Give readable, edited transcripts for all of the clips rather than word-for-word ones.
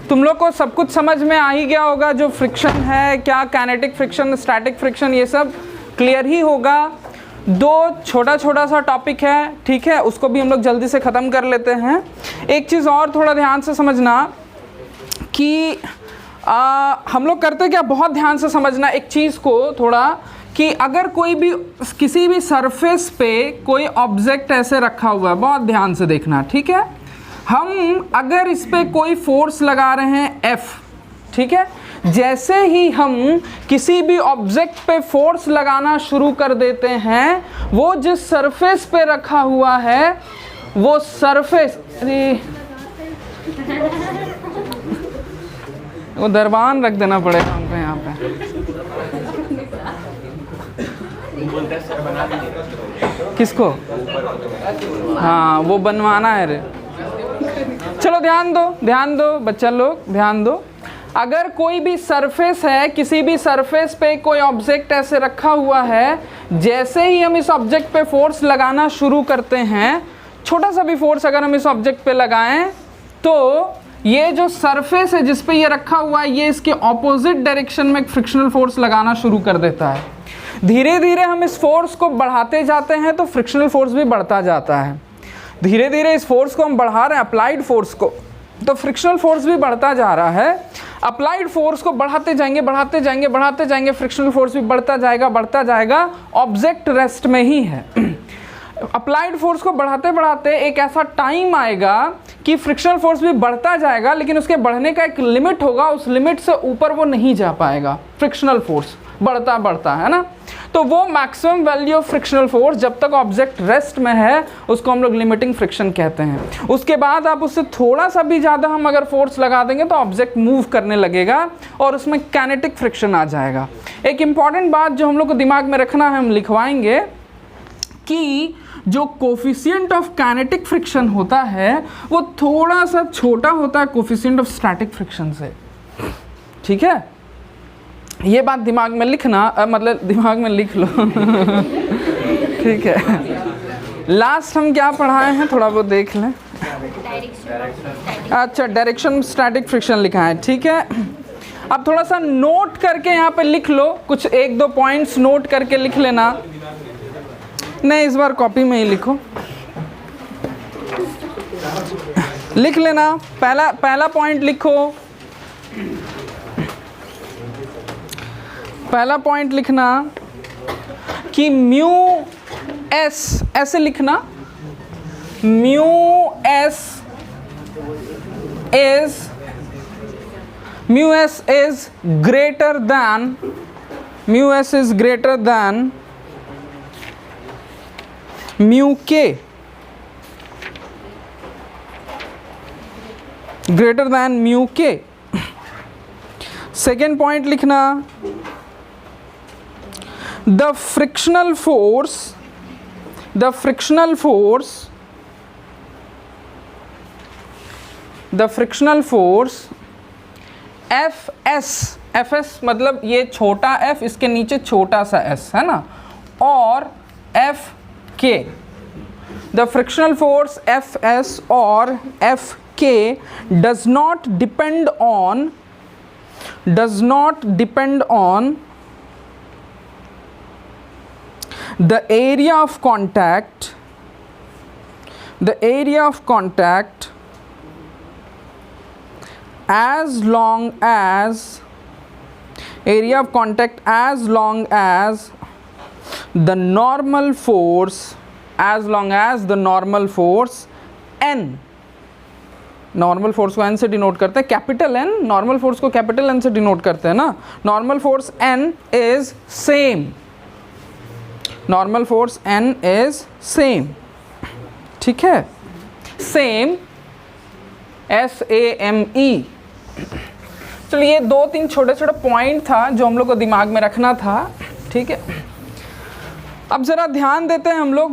तुम लोग को सब कुछ समझ में आ ही गया होगा, जो फ्रिक्शन है क्या, काइनेटिक फ्रिक्शन, स्टैटिक फ्रिक्शन, ये सब क्लियर ही होगा। दो छोटा छोटा सा टॉपिक है, ठीक है, उसको भी हम लोग जल्दी से ख़त्म कर लेते हैं। एक चीज़ और थोड़ा ध्यान से समझना कि हम लोग करते क्या, बहुत ध्यान से समझना एक चीज़ को थोड़ा, कि अगर कोई भी किसी भी सरफेस पे कोई ऑब्जेक्ट ऐसे रखा हुआ है, बहुत ध्यान से देखना, ठीक है। हम अगर इस पे कोई फोर्स लगा रहे हैं F, ठीक है, जैसे ही हम किसी भी ऑब्जेक्ट पे फोर्स लगाना शुरू कर देते हैं, वो जिस सरफेस पे रखा हुआ है वो सरफेस, अरे वो दरबान रख देना पड़ेगा हमको यहाँ पे। किसको? हाँ वो बनवाना है रे। चलो ध्यान दो बच्चा लोग, ध्यान दो। अगर कोई भी सरफेस है, किसी भी सरफेस पे कोई ऑब्जेक्ट ऐसे रखा हुआ है, जैसे ही हम इस ऑब्जेक्ट पे फोर्स लगाना शुरू करते हैं, छोटा सा भी फोर्स अगर हम इस ऑब्जेक्ट पे लगाएं, तो ये जो सरफेस है जिस पे ये रखा हुआ है, ये इसके ऑपोजिट डायरेक्शन में एक फ्रिक्शनल फोर्स लगाना शुरू कर देता है। धीरे धीरे हम इस फोर्स को बढ़ाते जाते हैं तो फ्रिक्शनल फोर्स भी बढ़ता जाता है। धीरे धीरे इस फोर्स को हम बढ़ा रहे हैं, अप्लाइड फोर्स को, तो फ्रिक्शनल फोर्स भी बढ़ता जा रहा है। अप्लाइड फोर्स को बढ़ाते जाएंगे, फ्रिक्शनल फोर्स भी बढ़ता जाएगा, ऑब्जेक्ट रेस्ट में ही है। अप्लाइड फोर्स को बढ़ाते बढ़ाते एक ऐसा टाइम आएगा कि फ्रिक्शनल फोर्स भी बढ़ता जाएगा, लेकिन उसके बढ़ने का एक लिमिट होगा, उस लिमिट से ऊपर वो नहीं जा पाएगा। फ्रिक्शनल फोर्स बढ़ता है ना, तो वो maximum value of frictional force जब तक ऑब्जेक्ट रेस्ट में है उसको हम लोग लिमिटिंग फ्रिक्शन कहते हैं। उसके बाद आप उससे थोड़ा सा भी ज़्यादा हम अगर फोर्स लगा देंगे तो ऑब्जेक्ट मूव करने लगेगा और उसमें काइनेटिक फ्रिक्शन आ जाएगा। एक इम्पॉर्टेंट बात जो हम लोग को दिमाग में रखना है, हम लिखवाएंगे कि जो कोफिशिएंट ऑफ काइनेटिक फ्रिक्शन होता है वो थोड़ा सा छोटा होता है कोफिशिएंट ऑफ स्टैटिक फ्रिक्शन से, ठीक है। ये बात दिमाग में लिखना, मतलब दिमाग में लिख लो ठीक है। लास्ट हम क्या पढ़ाए हैं थोड़ा वो देख लें। अच्छा, डायरेक्शन स्टैटिक फ्रिक्शन लिखा है, ठीक है। अब थोड़ा सा नोट करके यहाँ पे लिख लो, कुछ एक दो पॉइंट्स नोट करके लिख लेना। नहीं, इस बार कॉपी में ही लिखो, लिख लेना। पहला पॉइंट लिखो, पहला पॉइंट लिखना कि म्यू एस, ऐसे लिखना, mu S is greater than, mu S is greater than mu के, ग्रेटर दैन म्यू के। सेकेंड पॉइंट लिखना, the frictional force Fs मतलब ये छोटा f, इसके नीचे छोटा सा s है ना, और Fk, the frictional force Fs और Fk does not depend on the area of contact as long as the normal force n, normal force को n से डिनोट करते हैं, कैपिटल N, नॉर्मल फोर्स को कैपिटल N से denote करते हैं ना। Normal force n is same, normal force n is same, ठीक है, सेम, SAME। चलिए, दो तीन छोटे छोटे पॉइंट था जो हम लोग को दिमाग में रखना था, ठीक है। अब ज़रा ध्यान देते हैं हम लोग,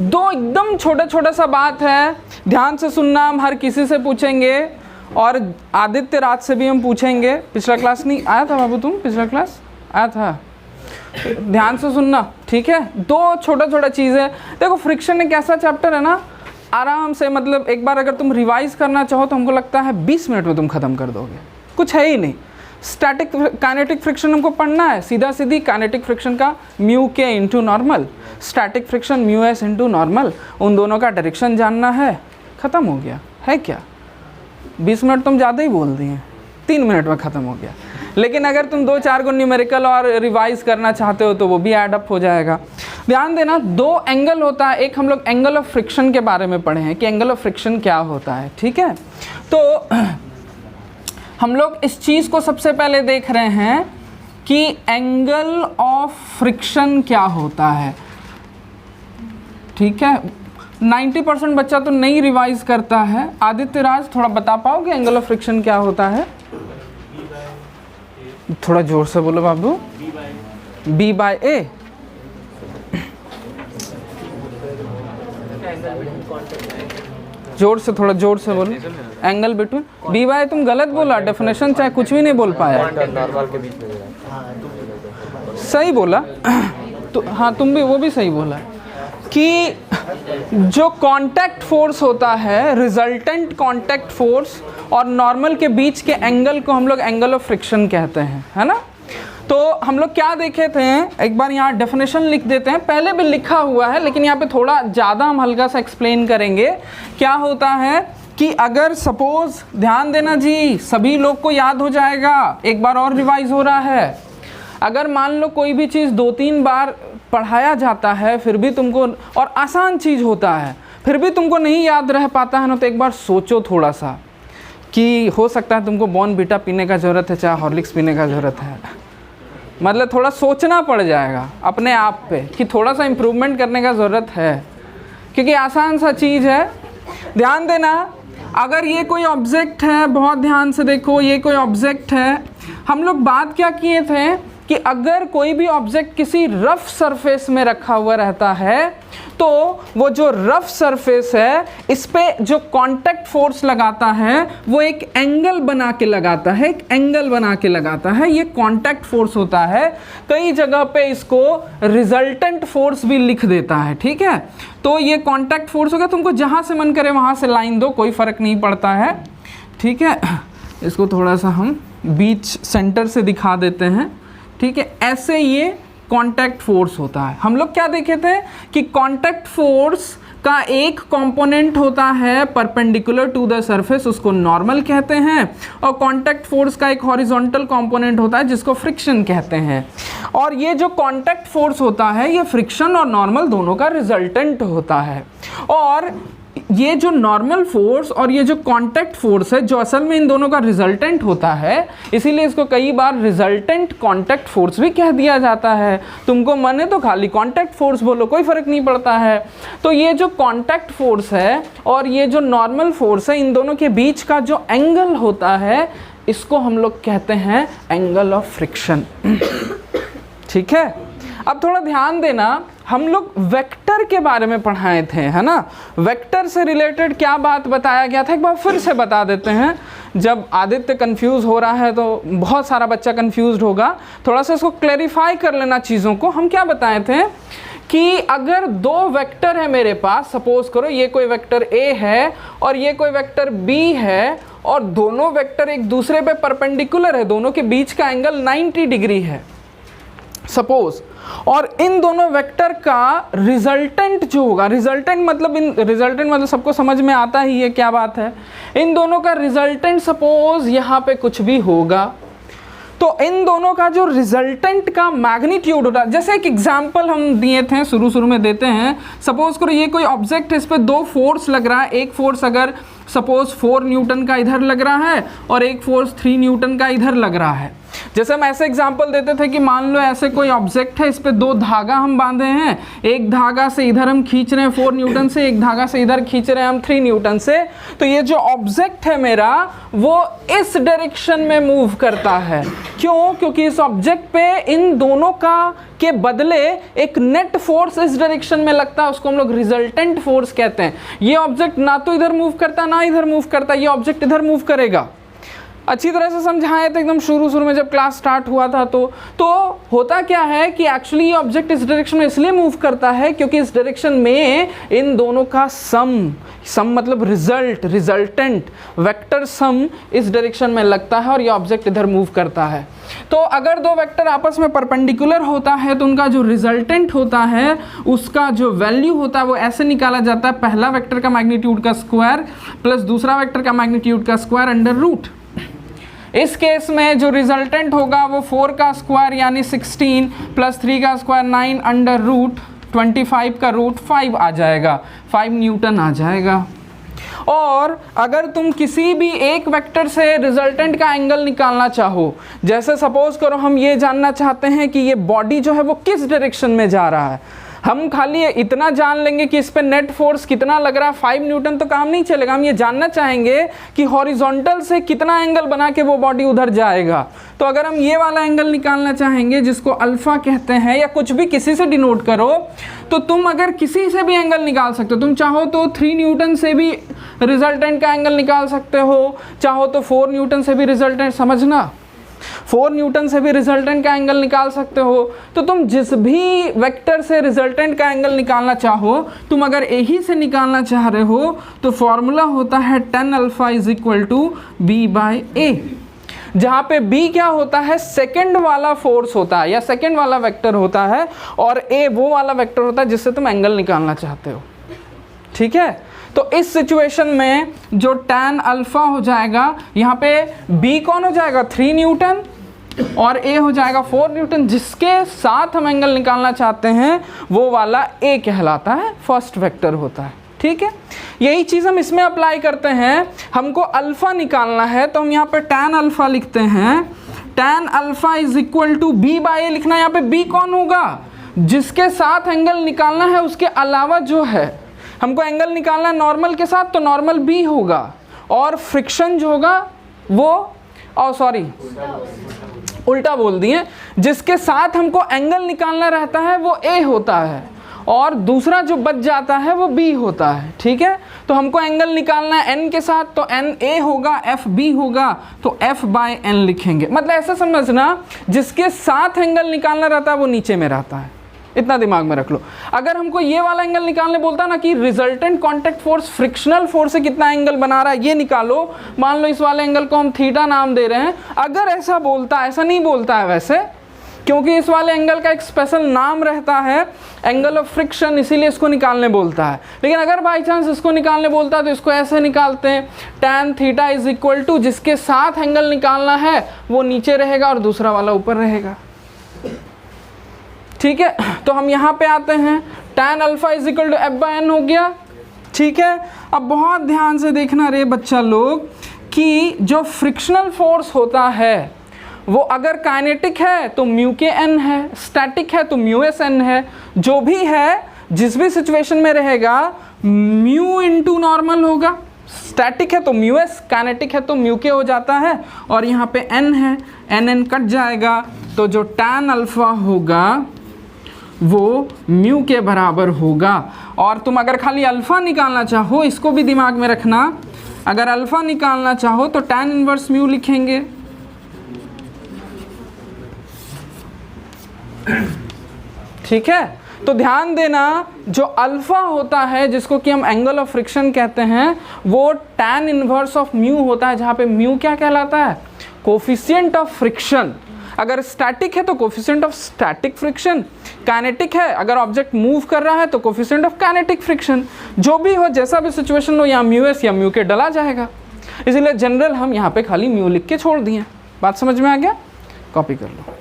दो एकदम छोटा सा बात है, ध्यान से सुनना। हम हर किसी से पूछेंगे और आदित्य राज से भी हम पूछेंगे। पिछला क्लास नहीं आया था बाबू, तुम पिछला क्लास आया था, ध्यान से सुनना, ठीक है। दो छोटा चीज़ है। देखो, फ्रिक्शन एक ऐसा चैप्टर है ना, आराम से, मतलब एक बार अगर तुम रिवाइज करना चाहो तो हमको लगता है 20 मिनट में तुम ख़त्म कर दोगे, कुछ है ही नहीं। स्टैटिक काइनेटिक फ्रिक्शन हमको पढ़ना है, सीधा सीधी काइनेटिक फ्रिक्शन का म्यू के into normal, static friction mu S into normal, उन दोनों का डायरेक्शन जानना है, ख़त्म हो गया है क्या। 20 मिनट तुम ज़्यादा ही बोल दिए, 3 मिनट में ख़त्म हो गया। लेकिन अगर तुम 2-4 को न्यूमेरिकल और रिवाइज करना चाहते हो तो वो भी ऐड अप हो जाएगा। ध्यान देना, 2 एंगल होता है, एक हम लोग एंगल ऑफ फ्रिक्शन के बारे में पढ़े हैं कि एंगल ऑफ फ्रिक्शन क्या होता है, ठीक है। तो हम लोग इस चीज़ को सबसे पहले देख रहे हैं कि एंगल ऑफ फ्रिक्शन क्या होता है, ठीक है। 90% बच्चा तो नहीं रिवाइज करता है। आदित्य राज, थोड़ा बता पाओगे एंगल ऑफ फ्रिक्शन क्या होता है? थोड़ा जोर से बोलो बाबू। B/A। जोर से, थोड़ा जोर से बोलो। एंगल बिटवीन B/A तुम गलत बोला, डेफिनेशन चाहे कुछ भी नहीं बोल पाया। सही बोला तो, हाँ तुम भी, वो भी सही बोला कि जो कांटेक्ट फोर्स होता है, रिजल्टेंट कांटेक्ट फोर्स और नॉर्मल के बीच के एंगल को हम लोग एंगल ऑफ फ्रिक्शन कहते हैं, है ना। तो हम लोग क्या देखे थे, एक बार यहाँ डेफिनेशन लिख देते हैं, पहले भी लिखा हुआ है लेकिन यहाँ पे थोड़ा ज़्यादा हम हल्का सा एक्सप्लेन करेंगे। क्या होता है कि अगर सपोज, ध्यान देना जी, सभी लोग को याद हो जाएगा, एक बार और रिवाइज हो रहा है। अगर मान लो कोई भी चीज़ 2-3 बार पढ़ाया जाता है फिर भी तुमको, और आसान चीज़ होता है फिर भी तुमको नहीं याद रह पाता है ना, तो एक बार सोचो थोड़ा सा कि हो सकता है तुमको बॉर्नवीटा पीने का ज़रूरत है, चाहे हॉर्लिक्स पीने का ज़रूरत है। मतलब थोड़ा सोचना पड़ जाएगा अपने आप पे कि थोड़ा सा इम्प्रूवमेंट करने का ज़रूरत है, क्योंकि आसान सा चीज़ है। ध्यान देना, अगर ये कोई ऑब्जेक्ट है, बहुत ध्यान से देखो, ये कोई ऑब्जेक्ट है। हम लोग बात क्या किए थे कि अगर कोई भी ऑब्जेक्ट किसी रफ सरफेस में रखा हुआ रहता है तो वो जो रफ सरफेस है इस पे जो कांटेक्ट फोर्स लगाता है वो एक एंगल बना के लगाता है, एक एंगल बना के लगाता है, ये कांटेक्ट फोर्स होता है। कई जगह पे इसको रिजल्टेंट फोर्स भी लिख देता है, ठीक है। तो ये कांटेक्ट फोर्स होगा, तुमको जहाँ से मन करे वहाँ से लाइन दो, कोई फ़र्क नहीं पड़ता है, ठीक है। इसको थोड़ा सा हम बीच सेंटर से दिखा देते हैं, ठीक है। ऐसे ये कांटेक्ट फोर्स होता है। हम लोग क्या देखे थे कि कांटेक्ट फोर्स का एक कंपोनेंट होता है परपेंडिकुलर टू द सरफेस, उसको नॉर्मल कहते हैं, और कांटेक्ट फोर्स का एक हॉरिजॉन्टल कंपोनेंट होता है जिसको फ्रिक्शन कहते हैं। और ये जो कांटेक्ट फोर्स होता है ये फ्रिक्शन और नॉर्मल दोनों का रिजल्टेंट होता है। और ये जो नॉर्मल फोर्स और ये जो कांटेक्ट फोर्स है जो असल में इन दोनों का रिजल्टेंट होता है, इसीलिए इसको कई बार रिजल्टेंट कांटेक्ट फोर्स भी कह दिया जाता है। तुमको मन है तो खाली कांटेक्ट फोर्स बोलो, कोई फर्क नहीं पड़ता है। तो ये जो कांटेक्ट फोर्स है और ये जो नॉर्मल फोर्स है, इन दोनों के बीच का जो एंगल होता है इसको हम लोग कहते हैं एंगल ऑफ फ्रिक्शन, ठीक है। अब थोड़ा ध्यान देना, हम लोग वेक्टर के बारे में पढ़ाए थे, है ना। वेक्टर से रिलेटेड क्या बात बताया गया था एक बार फिर से बता देते हैं। जब आदित्य कंफ्यूज हो रहा है तो बहुत सारा बच्चा कंफ्यूज्ड होगा, थोड़ा सा इसको क्लैरिफाई कर लेना चीज़ों को। हम क्या बताए थे कि अगर 2 वेक्टर है मेरे पास, सपोज करो ये कोई वेक्टर A है और ये कोई वेक्टर B है, और दोनों वेक्टर एक दूसरे पे परपेंडिकुलर है, दोनों के बीच का एंगल 90 डिग्री है सपोज, और इन दोनों वेक्टर का रिजल्टेंट जो होगा, रिजल्टेंट मतलब सबको समझ में आता ही है क्या बात है। इन दोनों का रिजल्टेंट सपोज यहाँ पे कुछ भी होगा, तो इन दोनों का जो रिजल्टेंट का मैग्नीट्यूड होता है, जैसे एक एग्जांपल हम दिए थे शुरू में देते हैं। सपोज करो ये कोई ऑब्जेक्ट है, इस पे 2 फोर्स लग रहा है। एक फोर्स अगर सपोज 4 न्यूटन का इधर लग रहा है और एक फोर्स 3 न्यूटन का इधर लग रहा है। जैसे हम ऐसे एग्जांपल देते थे कि मान लो ऐसे कोई ऑब्जेक्ट है, इस पे 2 धागा हम बांधे हैं, एक धागा से इधर हम खींच रहे हैं 4 न्यूटन से, एक धागा से इधर खींच रहे हैं हम 3 न्यूटन से। तो ये जो ऑब्जेक्ट है मेरा वो इस डायरेक्शन में मूव करता है। क्यों? क्योंकि इस ऑब्जेक्ट पे इन दोनों का के बदले एक नेट फोर्स इस डायरेक्शन में लगता है, उसको हम लोग रिजल्टेंट फोर्स कहते हैं। ये ऑब्जेक्ट ना तो इधर मूव करता ना इधर मूव करता, ये ऑब्जेक्ट इधर मूव करेगा, अच्छी तरह से समझाएं तो एकदम शुरू में जब क्लास स्टार्ट हुआ था तो होता क्या है कि एक्चुअली ये ऑब्जेक्ट इस डायरेक्शन में इसलिए मूव करता है क्योंकि इस डायरेक्शन में इन दोनों का सम मतलब रिजल्टेंट वेक्टर सम इस डायरेक्शन में लगता है और ये ऑब्जेक्ट इधर मूव करता है। तो अगर दो वेक्टर आपस में परपेंडिकुलर होता है तो उनका जो रिजल्टेंट होता है उसका जो वैल्यू होता है वो ऐसे निकाला जाता है, पहला वेक्टर का मैग्नीट्यूड का स्क्वायर प्लस दूसरा वेक्टर का मैग्नीट्यूड का स्क्वायर अंडर रूट। इस केस में जो रिजल्टेंट होगा वो 4 का स्क्वायर यानी 16 प्लस 3 का स्क्वायर 9 अंडर रूट 25 का रूट 5 आ जाएगा, 5 न्यूटन आ जाएगा। और अगर तुम किसी भी एक वेक्टर से रिजल्टेंट का एंगल निकालना चाहो, जैसे सपोज करो हम ये जानना चाहते हैं कि ये बॉडी जो है वो किस डायरेक्शन में जा रहा है, हम खाली इतना जान लेंगे कि इस पे नेट फोर्स कितना लग रहा है 5 न्यूटन तो काम नहीं चलेगा। हम ये जानना चाहेंगे कि हॉरिजॉन्टल से कितना एंगल बना के वो बॉडी उधर जाएगा। तो अगर हम ये वाला एंगल निकालना चाहेंगे जिसको अल्फा कहते हैं या कुछ भी किसी से डिनोट करो, तो तुम अगर किसी से भी एंगल निकाल सकते हो, तुम चाहो तो 3 न्यूटन से भी रिजल्टेंट का एंगल निकाल सकते हो, चाहो तो 4 न्यूटन से भी रिजल्टेंट, समझना 4 न्यूटन से भी रिजल्टेंट का एंगल निकाल सकते हो। तो तुम जिस भी वेक्टर से रिजल्टेंट का एंगल निकालना चाहो, तुम अगर ए ही से निकालना चाह रहे हो तो फॉर्मूला होता है tan alpha is equal to B by A, जहाँ पे b क्या होता है, सेकंड वाला फोर्स होता है या सेकंड वाला वेक्टर होता है और a वो वाला वेक्टर होता है जिससे तुम एंगल निकालना चाहते हो। ठीक है, तो इस सिचुएशन में जो tan अल्फा हो जाएगा, यहाँ पे b कौन हो जाएगा 3 न्यूटन और a हो जाएगा 4 न्यूटन, जिसके साथ हम एंगल निकालना चाहते हैं वो वाला a कहलाता है, फर्स्ट वेक्टर होता है। ठीक है, यही चीज़ हम इसमें अप्लाई करते हैं। हमको अल्फा निकालना है तो हम यहाँ पे tan अल्फा लिखते हैं, tan alpha is equal to B by A लिखना है। यहाँ पे b कौन होगा, जिसके साथ एंगल निकालना है उसके अलावा जो है, हमको एंगल निकालना है नॉर्मल के साथ तो नॉर्मल b होगा और फ्रिक्शन जो होगा वो उल्टा बोल दिए, जिसके साथ हमको एंगल निकालना रहता है वो a होता है और दूसरा जो बच जाता है वो b होता है। ठीक है, तो हमको एंगल निकालना है n के साथ तो n a होगा, f b होगा, तो f बाय n लिखेंगे। मतलब ऐसा समझना, जिसके साथ एंगल निकालना रहता है वो नीचे में रहता है, इतना दिमाग में रख लो। अगर हमको ये वाला एंगल निकालने बोलता ना कि resultant contact force frictional force से कितना एंगल बना रहा है ये निकालो, मान लो इस वाले एंगल को हम थीटा नाम दे रहे हैं, अगर ऐसा बोलता, ऐसा नहीं बोलता है वैसे, क्योंकि इस वाले एंगल का एक स्पेशल नाम रहता है एंगल ऑफ फ्रिक्शन, इसीलिए इसको निकालने बोलता है। लेकिन अगर बाई चांस इसको निकालने बोलता है तो इसको ऐसे निकालते हैं, tan theta is equal to जिसके साथ एंगल निकालना है वो नीचे रहेगा और दूसरा वाला ऊपर रहेगा। ठीक है, तो हम यहाँ पे आते हैं, tan alpha is equal to F by N हो गया। ठीक है, अब बहुत ध्यान से देखना रे बच्चा लोग कि जो फ्रिक्शनल फोर्स होता है वो अगर काइनेटिक है तो म्यू के एन है, स्टैटिक है तो म्यू एस एन है, जो भी है जिस भी सिचुएशन में रहेगा म्यू इंटू नॉर्मल होगा। स्टैटिक है तो म्यू एस, काइनेटिक है तो म्यू के हो जाता है और यहाँ पे एन है, एन एन कट जाएगा, तो जो tan अल्फा होगा वो म्यू के बराबर होगा। और तुम अगर खाली अल्फ़ा निकालना चाहो, इसको भी दिमाग में रखना, अगर अल्फ़ा निकालना चाहो तो tan इनवर्स म्यू लिखेंगे। ठीक है, तो ध्यान देना, जो अल्फ़ा होता है जिसको कि हम एंगल ऑफ फ्रिक्शन कहते हैं वो tan इनवर्स ऑफ म्यू होता है, जहाँ पे म्यू क्या कहलाता है, कोफिशिएंट ऑफ फ्रिक्शन। अगर स्टैटिक है तो coefficient of static friction, kinetic है अगर ऑब्जेक्ट मूव कर रहा है तो कोफिशिएंट ऑफ काइनेटिक फ्रिक्शन। जो भी हो, जैसा भी सिचुएशन हो, यहाँ म्यू एस या म्यू के डला जाएगा, इसलिए जनरल हम यहाँ पे खाली म्यू लिख के छोड़ दिए। बात समझ में आ गया, कॉपी कर लो।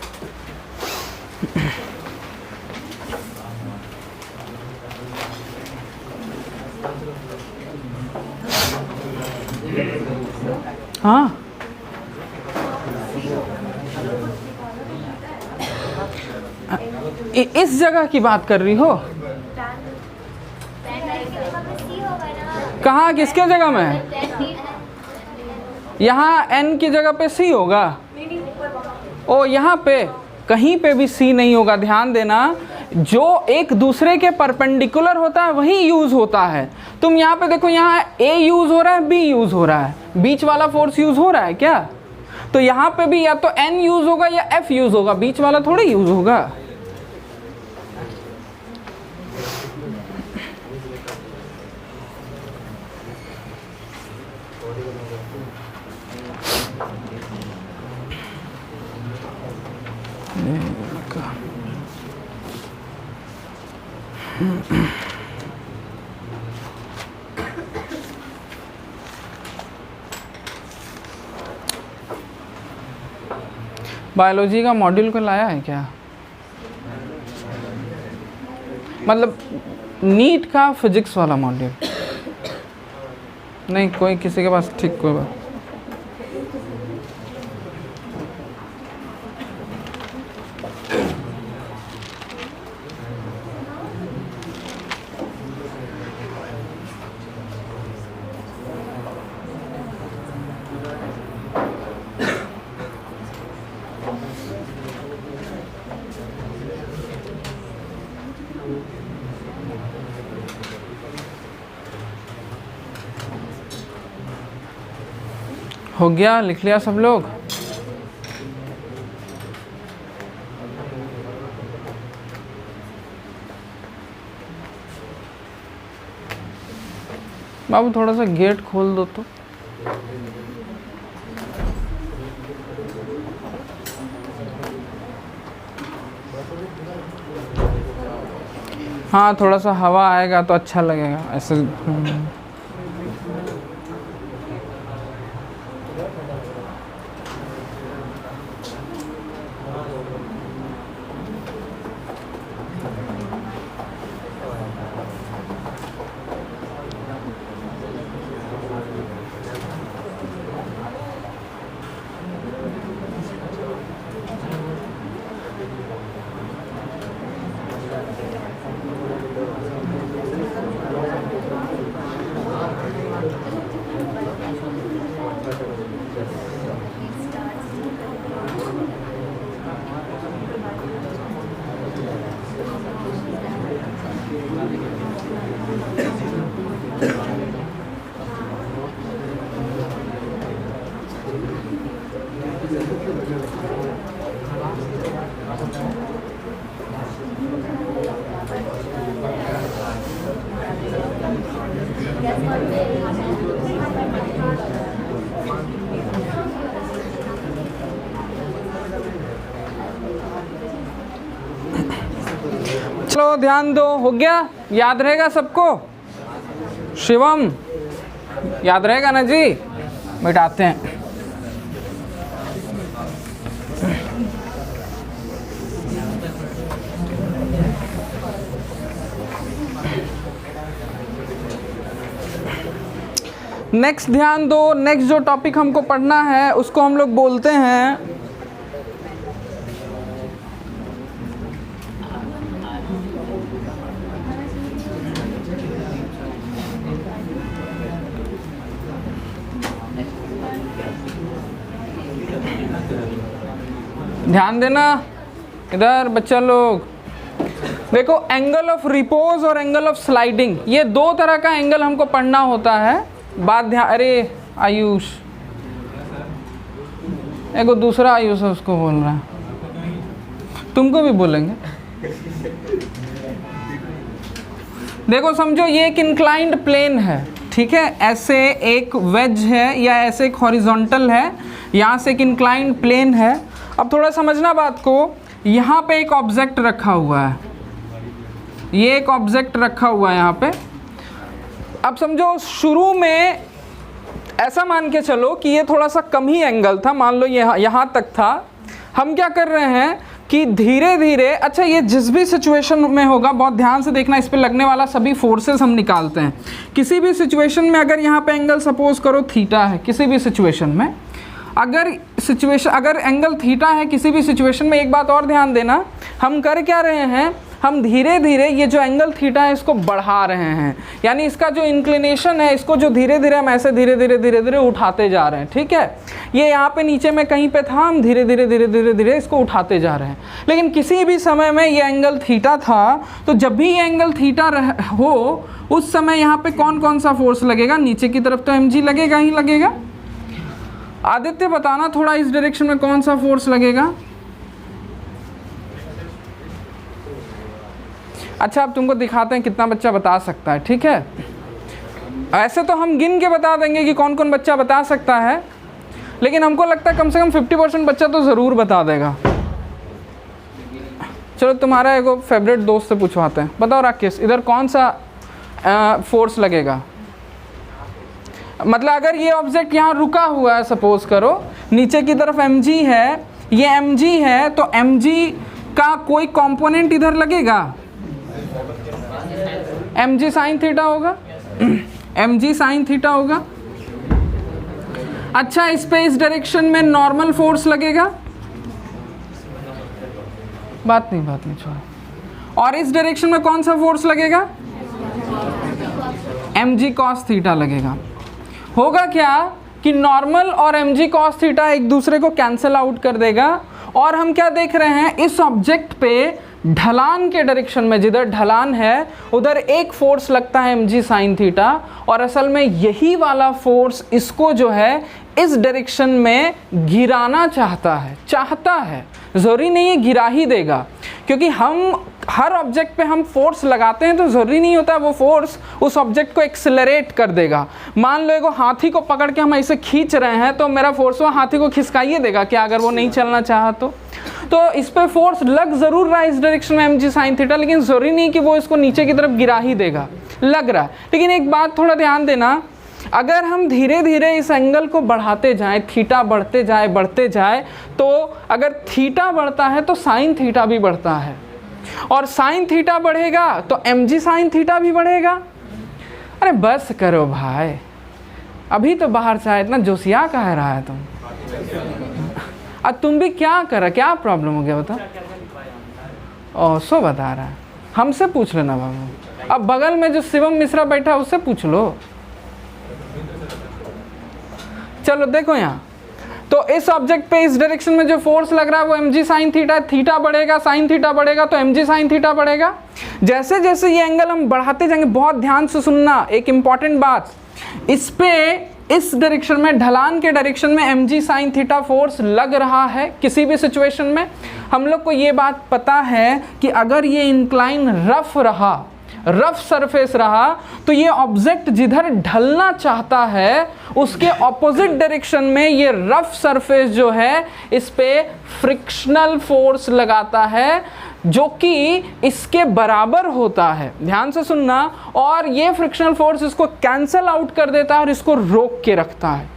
हाँ, इस जगह की बात कर रही हो, कहाँ, किसके जगह में, यहाँ n की जगह पे c होगा, ओ यहाँ पे कहीं पे भी c नहीं होगा। ध्यान देना, जो एक दूसरे के परपेंडिकुलर होता है वही यूज होता है। तुम यहाँ पे देखो, यहाँ a यूज हो रहा है, b यूज हो रहा है, बीच वाला फोर्स यूज हो रहा है क्या, तो यहाँ पे भी या तो n यूज होगा या f यूज होगा, बीच वाला थोड़ी यूज होगा। बायोलॉजी का मॉड्यूल को लाया है क्या? मतलब नीट का फिजिक्स वाला मॉड्यूल? नहीं, कोई किसी के पास, ठीक, कोई बात। हो गया, लिख लिया सब लोग? बाबू थोड़ा सा गेट खोल दो तो। हाँ, थोड़ा सा हवा आएगा तो अच्छा लगेगा ऐसे। चलो ध्यान दो, हो गया? याद रहेगा सबको? शिवम याद रहेगा ना जी? मिटाते हैं। नेक्स्ट ध्यान दो, नेक्स्ट जो टॉपिक हमको पढ़ना है उसको हम लोग बोलते हैं ध्यान देना इधर बच्चा लोग। देखो, एंगल ऑफ रिपोज और एंगल ऑफ स्लाइडिंग, ये दो तरह का एंगल हमको पढ़ना होता है। बात ध्यान, अरे आयुष, एक दूसरा आयुष है उसको बोल रहा है, तुमको भी बोलेंगे। देखो समझो, ये एक इंक्लाइंड प्लेन है, ठीक है, ऐसे एक वेज है या ऐसे एक हॉरिजॉन्टल है, यहाँ से एक इंक्लाइंड प्लेन है। अब थोड़ा समझना बात को, यहाँ पे एक ऑब्जेक्ट रखा हुआ है, ये एक ऑब्जेक्ट रखा हुआ है यहाँ पे। अब समझो शुरू में ऐसा मान के चलो कि ये थोड़ा सा कम ही एंगल था, मान लो यहाँ तक था। हम क्या कर रहे हैं कि धीरे धीरे, अच्छा ये जिस भी सिचुएशन में होगा, बहुत ध्यान से देखना, इस पे लगने वाला सभी फोर्सेस हम निकालते हैं। किसी भी सिचुएशन में अगर यहाँ पे एंगल सपोज करो थीटा है, किसी भी सिचुएशन में अगर एंगल थीटा है किसी भी सिचुएशन में, एक बात और ध्यान देना, हम कर क्या रहे हैं, हम धीरे धीरे ये जो एंगल थीटा है इसको बढ़ा रहे हैं, यानी इसका जो इंक्लिनेशन है इसको जो धीरे धीरे हम ऐसे धीरे धीरे उठाते जा रहे हैं, ठीक है। ये यहाँ पे नीचे में कहीं पे था, हम धीरे धीरे इसको उठाते जा रहे हैं। लेकिन किसी भी समय में ये एंगल थीटा था, तो जब भी ये एंगल थीटा हो उस समय यहाँ पे कौन कौन सा फोर्स लगेगा, नीचे की तरफ तो mg लगेगा ही लगेगा। आदित्य बताना थोड़ा इस डायरेक्शन में कौन सा फोर्स लगेगा। अच्छा अब तुमको दिखाते हैं कितना बच्चा बता सकता है, ठीक है। ऐसे तो हम गिन के बता देंगे कि कौन कौन बच्चा बता सकता है, लेकिन हमको लगता है कम से कम 50% बच्चा तो ज़रूर बता देगा। चलो तुम्हारा एक फेवरेट दोस्त से पूछवाते हैं, बताओ राकेश इधर कौन सा फोर्स लगेगा। मतलब अगर ये ऑब्जेक्ट यहाँ रुका हुआ है, सपोज करो नीचे की तरफ mg है, ये mg है, तो mg का कोई कंपोनेंट इधर लगेगा, mg साइन थीटा होगा mg साइन थीटा होगा। अच्छा इस पे इस डायरेक्शन में नॉर्मल फोर्स लगेगा, बात नहीं छोड़ो। और इस डायरेक्शन में कौन सा फोर्स लगेगा, mg cos थीटा लगेगा। होगा क्या कि नॉर्मल और mg cos थीटा एक दूसरे को कैंसिल आउट कर देगा, और हम क्या देख रहे हैं, इस ऑब्जेक्ट पे ढलान के डायरेक्शन में जिधर ढलान है उधर एक फोर्स लगता है mg साइन थीटा, और असल में यही वाला फोर्स इसको जो है इस डायरेक्शन में गिराना चाहता है। ज़रूरी नहीं है गिरा ही देगा, क्योंकि हम हर ऑब्जेक्ट पे हम फोर्स लगाते हैं तो ज़रूरी नहीं होता वो फोर्स उस ऑब्जेक्ट को एक्सेलरेट कर देगा। मान लो एगो हाथी को पकड़ के हम ऐसे खींच रहे हैं तो मेरा फोर्स वो हाथी को खिसकाइए देगा क्या, अगर वो नहीं चलना चाहा तो इस पे फोर्स लग ज़रूर रहा है इस डायरेक्शन में mg साइन थीटा, लेकिन ज़रूरी नहीं कि वो इसको नीचे की तरफ गिरा ही देगा, लग रहा है। लेकिन एक बात थोड़ा ध्यान देना, अगर हम धीरे धीरे इस एंगल को बढ़ाते जाएं, थीटा बढ़ते जाए, तो अगर थीटा बढ़ता है तो साइन थीटा भी बढ़ता है, और साइन थीटा बढ़ेगा तो mg साइन थीटा भी बढ़ेगा। अरे बस करो भाई, अभी तो बाहर से आए, इतना जोशिया कह रहा है तुम। अब तुम भी क्या क्या प्रॉब्लम हो गया बता। ओ सो बता रहा है, हमसे पूछ लेना बाबू। अब बगल में जो शिवम मिश्रा बैठा उससे पूछ लो। चलो देखो यहाँ, तो इस ऑब्जेक्ट पे इस डायरेक्शन में जो फोर्स लग रहा है वो mg साइन थीटा, थीटा बढ़ेगा, साइन थीटा बढ़ेगा तो mg साइन थीटा बढ़ेगा। जैसे जैसे ये एंगल हम बढ़ाते जाएंगे, बहुत ध्यान से सुनना एक इंपॉर्टेंट बात, इस पे इस डायरेक्शन में ढलान के डायरेक्शन में mg साइन थीटा फोर्स लग रहा है किसी भी सिचुएशन में। हम लोग को ये बात पता है कि अगर ये इंक्लाइन रफ सरफेस रहा तो ये ऑब्जेक्ट जिधर ढलना चाहता है उसके ऑपोजिट डायरेक्शन में ये रफ सरफेस जो है इस पे फ्रिक्शनल फोर्स लगाता है, जो कि इसके बराबर होता है। ध्यान से सुनना, और ये फ्रिक्शनल फोर्स इसको कैंसल आउट कर देता है और इसको रोक के रखता है।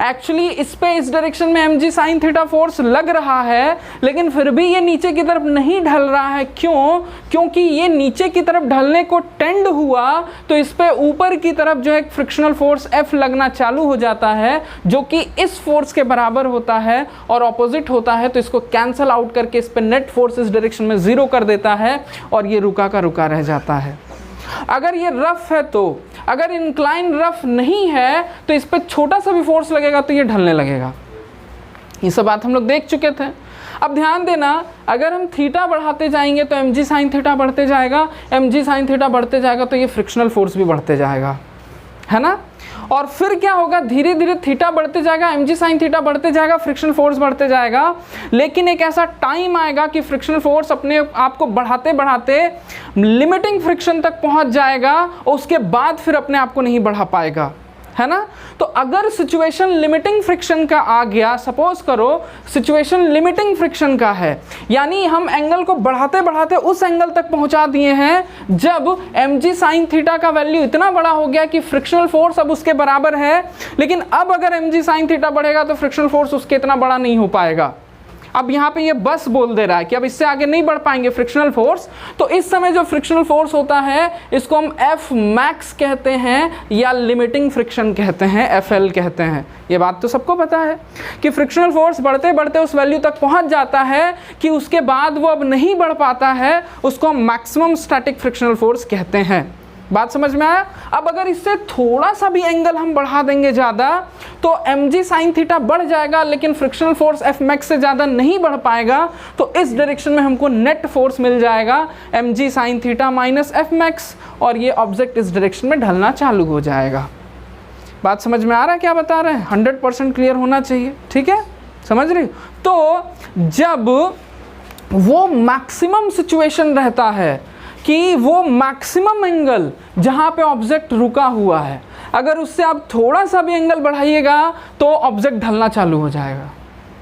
एक्चुअली इस पे इस डायरेक्शन में mg साइन थीटा फोर्स लग रहा है, लेकिन फिर भी ये नीचे की तरफ नहीं ढल रहा है। क्यों? क्योंकि ये नीचे की तरफ ढलने को टेंड हुआ तो इस पे ऊपर की तरफ जो है फ्रिक्शनल फोर्स F लगना चालू हो जाता है, जो कि इस फोर्स के बराबर होता है और ऑपोजिट होता है, तो इसको कैंसल आउट करके इस पे नेट फोर्स इस डायरेक्शन में 0 कर देता है और ये रुका का रुका रह जाता है। अगर ये रफ है तो, अगर इंक्लाइन रफ नहीं है तो इस पे छोटा सा भी फोर्स लगेगा तो ये ढलने लगेगा। ये सब बात हम लोग देख चुके थे। अब ध्यान देना, अगर हम थीटा बढ़ाते जाएंगे तो mg साइन थीटा बढ़ते जाएगा, mg साइन थीटा बढ़ते जाएगा तो ये फ्रिक्शनल फोर्स भी बढ़ते जाएगा, है ना। और फिर क्या होगा, धीरे धीरे थीटा बढ़ते जाएगा, mg साइन थीटा बढ़ते जाएगा, फ्रिक्शनल फोर्स बढ़ते जाएगा। लेकिन एक ऐसा टाइम आएगा कि फ्रिक्शनल फोर्स अपने आप को बढ़ाते बढ़ाते लिमिटिंग फ्रिक्शन तक पहुंच जाएगा, उसके बाद फिर अपने आप को नहीं बढ़ा पाएगा, है ना। तो अगर सिचुएशन लिमिटिंग फ्रिक्शन का आ गया, सपोज करो सिचुएशन लिमिटिंग फ्रिक्शन का है, यानी हम एंगल को बढ़ाते बढ़ाते उस एंगल तक पहुंचा दिए हैं जब mg साइन थीटा का वैल्यू इतना बड़ा हो गया कि फ्रिक्शनल फोर्स अब उसके बराबर है, लेकिन अब अगर mg साइन थीटा बढ़ेगा तो फ्रिक्शनल फोर्स उसके इतना बड़ा नहीं हो पाएगा। अब यहाँ पे ये बस बोल दे रहा है कि अब इससे आगे नहीं बढ़ पाएंगे फ्रिक्शनल फोर्स, तो इस समय जो फ्रिक्शनल फोर्स होता है इसको हम F मैक्स कहते हैं या लिमिटिंग फ्रिक्शन कहते हैं, FL कहते हैं। ये बात तो सबको पता है कि फ्रिक्शनल फोर्स बढ़ते बढ़ते उस वैल्यू तक पहुंच जाता है कि उसके बाद वो अब नहीं बढ़ पाता है, उसको हम मैक्सिमम स्टैटिक फ्रिक्शनल फोर्स कहते हैं। बात समझ में आया। अब अगर इससे थोड़ा सा भी एंगल हम बढ़ा देंगे ज़्यादा तो mg साइन थीटा बढ़ जाएगा, लेकिन फ्रिक्शनल फोर्स F मैक्स से ज़्यादा नहीं बढ़ पाएगा, तो इस डायरेक्शन में हमको नेट फोर्स मिल जाएगा mg sine theta minus F max, और ये ऑब्जेक्ट इस डायरेक्शन में ढलना चालू हो जाएगा। बात समझ में आ रहा है क्या बता रहे हैं? 100% क्लियर होना चाहिए, ठीक है, समझ रही हो? तो जब वो मैक्सिमम सिचुएशन रहता है कि वो मैक्सिमम एंगल जहाँ पे ऑब्जेक्ट रुका हुआ है, अगर उससे आप थोड़ा सा भी एंगल बढ़ाइएगा तो ऑब्जेक्ट ढलना चालू हो जाएगा,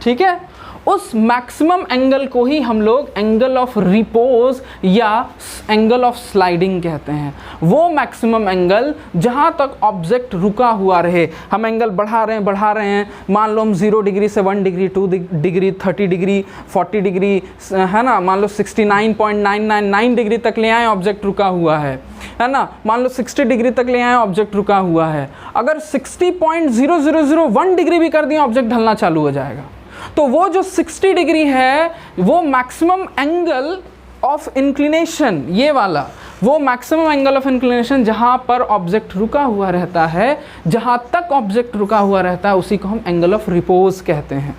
ठीक है। उस मैक्सिमम एंगल को ही हम लोग एंगल ऑफ रिपोज या एंगल ऑफ स्लाइडिंग कहते हैं। वो मैक्सिमम एंगल जहाँ तक ऑब्जेक्ट रुका हुआ रहे, हम एंगल बढ़ा रहे हैं, मान लो हम 0 डिग्री से 1 डिग्री, 2 डिग्री, 30 डिग्री, 40 डिग्री, है ना, मान लो 69.999 डिग्री तक ले आए, ऑब्जेक्ट रुका हुआ है ना, मान लो 60 डिग्री तक ले आए, ऑब्जेक्ट रुका हुआ है। अगर 60.0001 डिग्री भी कर दिए, ऑब्जेक्ट ढलना चालू हो जाएगा। तो वो जो 60 डिग्री है वो मैक्सिमम एंगल ऑफ इंक्लिनेशन, ये वाला वो मैक्सिमम एंगल ऑफ इंक्लिनेशन जहाँ पर ऑब्जेक्ट रुका हुआ रहता है, जहाँ तक ऑब्जेक्ट रुका हुआ रहता है, उसी को हम एंगल ऑफ रिपोज कहते हैं।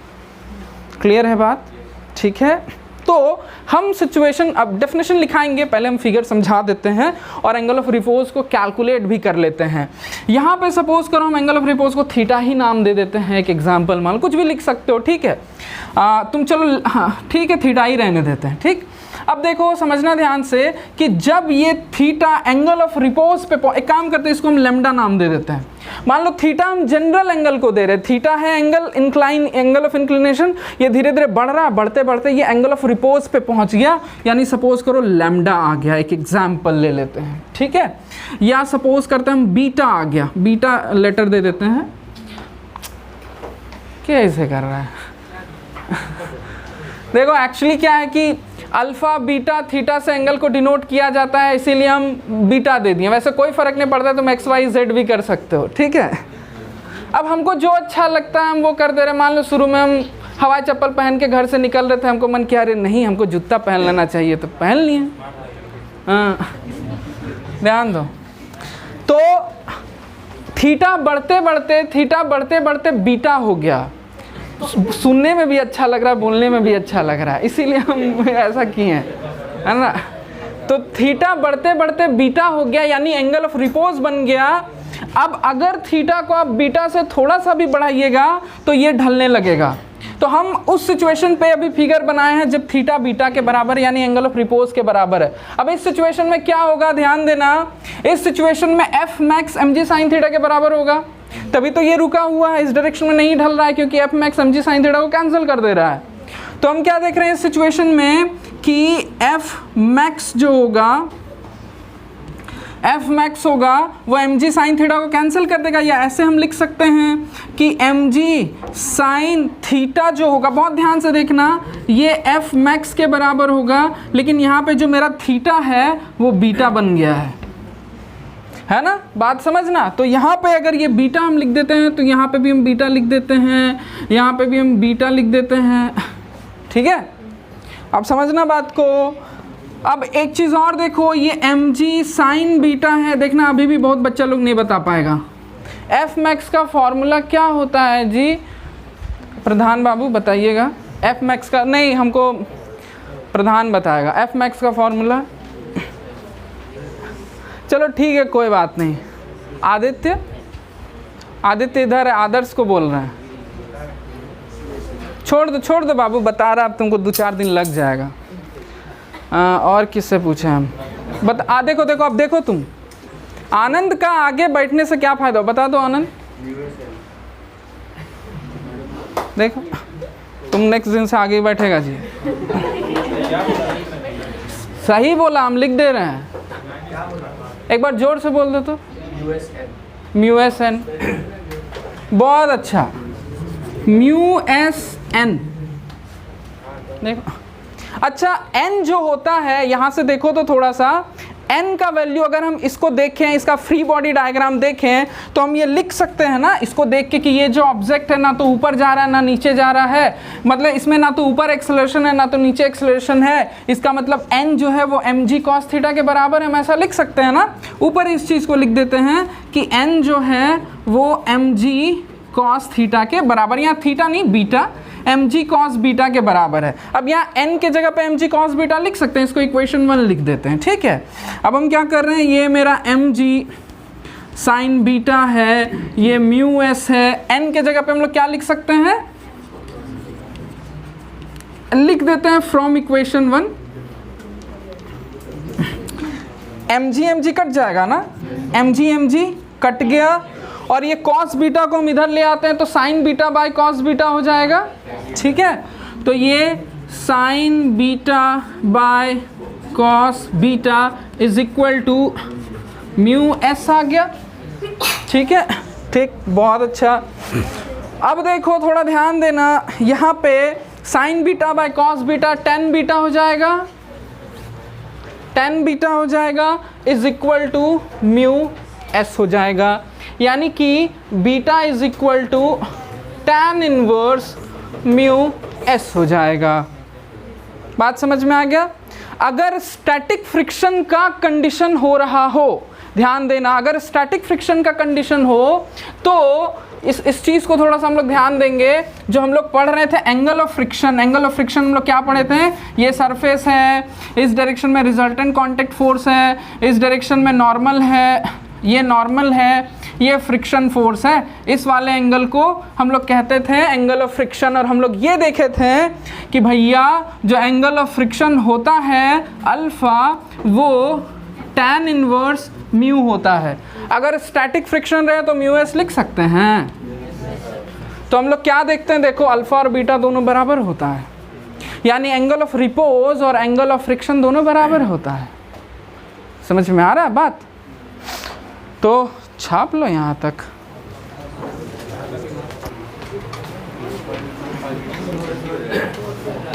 क्लियर है बात? ठीक है। तो हम सिचुएशन, अब डेफिनेशन लिखाएंगे, पहले हम फिगर समझा देते हैं और एंगल ऑफ रिपोज को कैलकुलेट भी कर लेते हैं। यहाँ पे सपोज करो हम एंगल ऑफ रिपोज को थीटा ही नाम दे देते हैं, एक एग्जांपल मान लो, कुछ भी लिख सकते हो, ठीक है। तुम चलो, हाँ ठीक है, थीटा ही रहने देते हैं, ठीक। अब देखो समझना ध्यान से कि जब ये थीटा एंगल ऑफ रिपोज पे, एक काम करते हैं, इसको हम लैम्डा नाम दे देते हैं। मान लो थीटा हम जनरल एंगल को दे रहे हैं, थीटा है angle incline, angle of inclination, ये धीरे धीरे बढ़ रहा है, बढ़ते बढ़ते ये एंगल ऑफ रिपोज पे पहुंच गया, यानी सपोज करो लैम्डा आ गया, एक एग्जांपल ले लेते हैं, ठीक है। या सपोज करते हैं हम बीटा आ गया, बीटा लेटर दे देते हैं। क्या ऐसे कर रहा है? देखो एक्चुअली क्या है कि अल्फा बीटा थीटा से एंगल को डिनोट किया जाता है, इसीलिए हम बीटा दे दिए। वैसे कोई फर्क नहीं पड़ता, तुम एक्स वाई जेड भी कर सकते हो, ठीक है। अब हमको जो अच्छा लगता है हम वो कर दे रहे हैं। मान लो शुरू में हम हवाई चप्पल पहन के घर से निकल रहे थे, हमको मन किया अरे नहीं हमको जूता पहन लेना चाहिए, तो पहन लिए। हाँ ध्यान दो। तो थीटा बढ़ते बढ़ते बीटा हो गया। सुनने में भी अच्छा लग रहा है, बोलने में भी अच्छा लग रहा है, इसीलिए हम ऐसा किए हैं, है ना। तो थीटा बढ़ते बढ़ते बीटा हो गया, यानी एंगल ऑफ रिपोज बन गया। अब अगर थीटा को आप बीटा से थोड़ा सा भी बढ़ाइएगा तो ये ढलने लगेगा। तो हम उस सिचुएशन पे अभी फिगर बनाए हैं जब थीटा बीटा के बराबर, यानी एंगल ऑफ रिपोज के बराबर है। अब इस सिचुएशन में क्या होगा, ध्यान देना, इस सिचुएशन में F max M G sine theta के बराबर होगा, तभी तो ये रुका हुआ है, इस डायरेक्शन में नहीं ढल रहा है, क्योंकि F max M G sine theta को कैंसिल कर दे रहा है। तो हम क्या देख रहे हैं इस सिचुएशन में कि एफ मैक्स जो होगा, एफ मैक्स होगा वो एम जी साइन थीटा को कैंसिल कर देगा, या ऐसे हम लिख सकते हैं कि एम जी साइन थीटा जो होगा, बहुत ध्यान से देखना, ये एफ मैक्स के बराबर होगा, लेकिन यहाँ पे जो मेरा थीटा है वो बीटा बन गया है ना, बात समझना। तो यहाँ पे अगर ये बीटा हम लिख देते हैं तो यहाँ पे भी हम बीटा लिख देते हैं, यहाँ पे भी हम बीटा लिख देते हैं, ठीक है। अब समझना बात को। अब एक चीज़ और देखो, ये एम जी साइन बीटा है, देखना अभी भी बहुत बच्चा लोग नहीं बता पाएगा। एफ मैक्स का फॉर्मूला क्या होता है जी, प्रधान बाबू बताइएगा। एफ मैक्स का नहीं, हमको प्रधान बताएगा एफ मैक्स का फॉर्मूला। चलो ठीक है, कोई बात नहीं। आदित्य, आदित्य इधर है, आदर्श को बोल रहे हैं। छोड़ दो बाबू, बता रहा, अब तुमको 2-4 दिन लग जाएगा। और किससे पूछे हम, देखो अब देखो तुम, आनंद का आगे बैठने से क्या फ़ायदा हो, बता दो आनंद। देखो तुम नेक्स्ट दिन से आगे बैठेगा जी। सही बोला, हम लिख दे रहे हैं, एक बार जोर से बोल दो तो। म्यू एस एन, बहुत अच्छा, म्यू एस एन। देखो अच्छा, n जो होता है, यहाँ से देखो तो थोड़ा सा n का वैल्यू अगर हम इसको देखें, इसका फ्री बॉडी डायग्राम देखें, तो हम ये लिख सकते हैं ना इसको देख के कि ये जो ऑब्जेक्ट है ना तो ऊपर जा रहा है ना नीचे जा रहा है, मतलब इसमें ना तो ऊपर एक्सेलरेशन है ना तो नीचे एक्सेलरेशन है, इसका मतलब n जो है वो mg cos थीटा के बराबर है, हम ऐसा लिख सकते हैं ना। ऊपर इस चीज़ को लिख देते हैं कि n जो है वो mg cos थीटा के बराबर, यहाँ थीटा नहीं बीटा, mg cos बीटा के बराबर है। अब यहाँ n के जगह पे mg cos बीटा लिख सकते हैं, इसको इक्वेशन 1 लिख देते हैं, ठीक है। अब हम क्या कर रहे हैं, ये मेरा mg साइन बीटा है, ये म्यू एस है। एन के जगह पे हम लोग क्या लिख सकते हैं, लिख देते हैं from equation 1, M G cut जाएगा ना, एम जी कट गया, और ये कॉस बीटा को हम इधर ले आते हैं तो sine beta by cos beta हो जाएगा। ठीक है, तो ये sine beta by cos beta is equal to mu S आ गया। ठीक है, ठीक, बहुत अच्छा। अब देखो थोड़ा ध्यान देना, यहाँ पे sine beta by cos beta tan beta हो जाएगा, टेन बीटा हो जाएगा is equal to mu S हो जाएगा, यानी कि beta is equal to tan inverse mu S हो जाएगा। बात समझ में आ गया। अगर स्टैटिक फ्रिक्शन का कंडीशन हो रहा हो, ध्यान देना, अगर स्टैटिक फ्रिक्शन का कंडीशन हो तो इस चीज़ को थोड़ा सा हम लोग ध्यान देंगे। जो हम लोग पढ़ रहे थे angle of friction, angle of friction हम लोग क्या पढ़े थे, ये सरफेस है, इस डायरेक्शन में रिजल्टेंट कांटेक्ट फोर्स है, इस डायरेक्शन में नॉर्मल है, ये नॉर्मल है, ये फ्रिक्शन फोर्स है। इस वाले एंगल को हम लोग कहते थे एंगल ऑफ फ्रिक्शन। और हम लोग ये देखे थे कि भैया जो एंगल ऑफ फ्रिक्शन होता है अल्फा, वो tan इनवर्स म्यू होता है। अगर स्टैटिक फ्रिक्शन रहे तो म्यू एस लिख सकते हैं। तो हम लोग क्या देखते हैं, देखो अल्फा और बीटा दोनों बराबर होता है, यानी एंगल ऑफ रिपोज और एंगल ऑफ फ्रिक्शन दोनों बराबर होता है। समझ में आ रहा है बात? तो छाप लो यहाँ तक।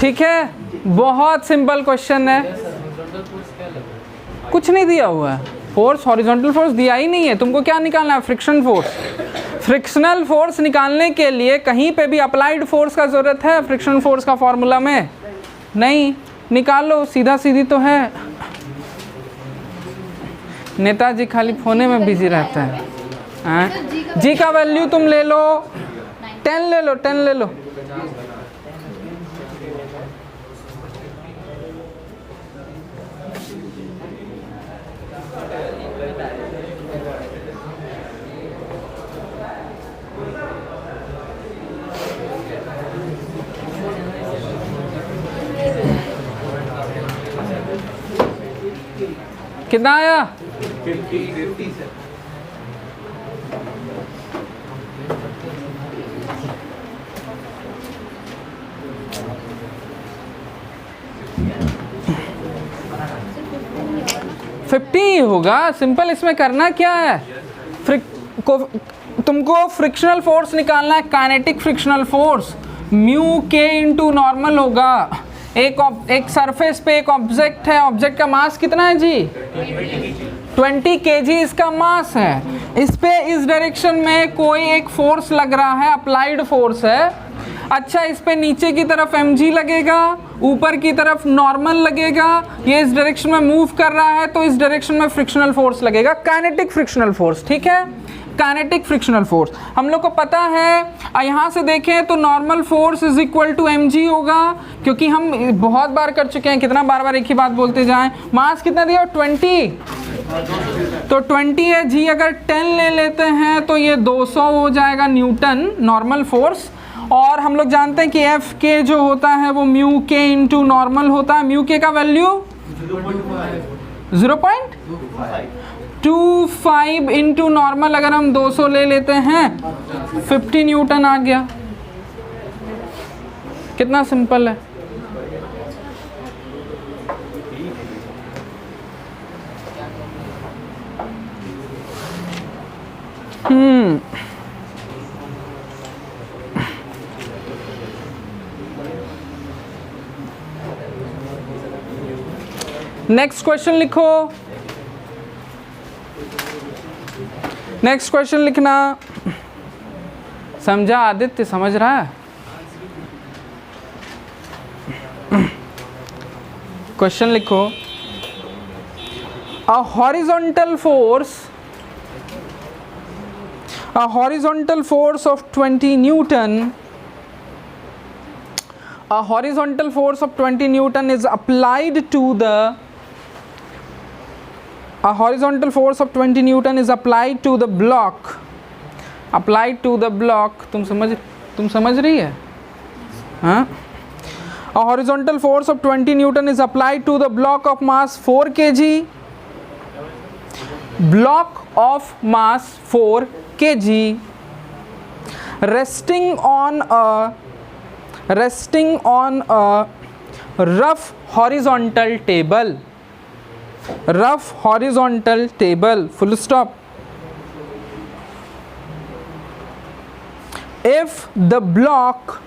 ठीक है, बहुत सिंपल क्वेश्चन है, कुछ नहीं दिया हुआ है। फोर्स, हॉरिजॉन्टल फोर्स दिया ही नहीं है, तुमको क्या निकालना है, फ्रिक्शन फोर्स। फ्रिक्शनल फोर्स निकालने के लिए कहीं पे भी अप्लाइड फोर्स का जरूरत है फ्रिक्शन फोर्स का फॉर्मूला में? नहीं, निकालो, सीधा सीधी तो है। नेताजी खाली फोने में बिजी रहता है। जी का वैल्यू तुम ले लो, 10 ले लो, 10 ले लो। कितना आया? 50 होगा। सिंपल, इसमें करना क्या है, तुमको फ्रिक्शनल फोर्स निकालना है, काइनेटिक फ्रिक्शनल फोर्स म्यू के इंटू नॉर्मल होगा। एक सरफेस पे एक ऑब्जेक्ट है, ऑब्जेक्ट का मास कितना है जी? 20 kg इसका मास है। इस पे इस डायरेक्शन में कोई एक फोर्स लग रहा है, अप्लाइड फोर्स है। अच्छा, इस पे नीचे की तरफ mg लगेगा, ऊपर की तरफ नॉर्मल लगेगा, ये इस डायरेक्शन में मूव कर रहा है तो इस डायरेक्शन में फ्रिक्शनल फोर्स लगेगा, काइनेटिक फ्रिक्शनल फोर्स। ठीक है, काइनेटिक फ्रिक्शनल फोर्स हम लोग को पता है। यहाँ से देखें तो normal force is equal to mg होगा, क्योंकि हम बहुत बार कर चुके हैं, कितना बार बार एक ही बात बोलते जाएं। मास कितना दिया? 20, तो 20 है जी। अगर 10 ले लेते हैं तो ये 200 हो जाएगा न्यूटन नॉर्मल फोर्स। और हम लोग जानते हैं कि एफ के जो होता है वो म्यू के इंटू नॉर्मल होता है। म्यू के का वैल्यू 0.25 इंटू नॉर्मल, अगर हम 200 ले लेते हैं 50 न्यूटन आ गया। कितना सिंपल है। नेक्स्ट क्वेश्चन लिखो। नेक्स्ट क्वेश्चन लिखना। समझा आदित्य? समझ रहा है? क्वेश्चन लिखो। A horizontal force of 20 Newton. A horizontal force of 20 Newton is applied to the A horizontal force of 20 Newton is applied to the block. Applied to the block. तुम समझ रही है? हाँ? A horizontal force of 20 Newton is applied to the block of mass 4 kg. Block of mass 4 kg. Resting on a rough horizontal table. Rough horizontal table, full stop. If the block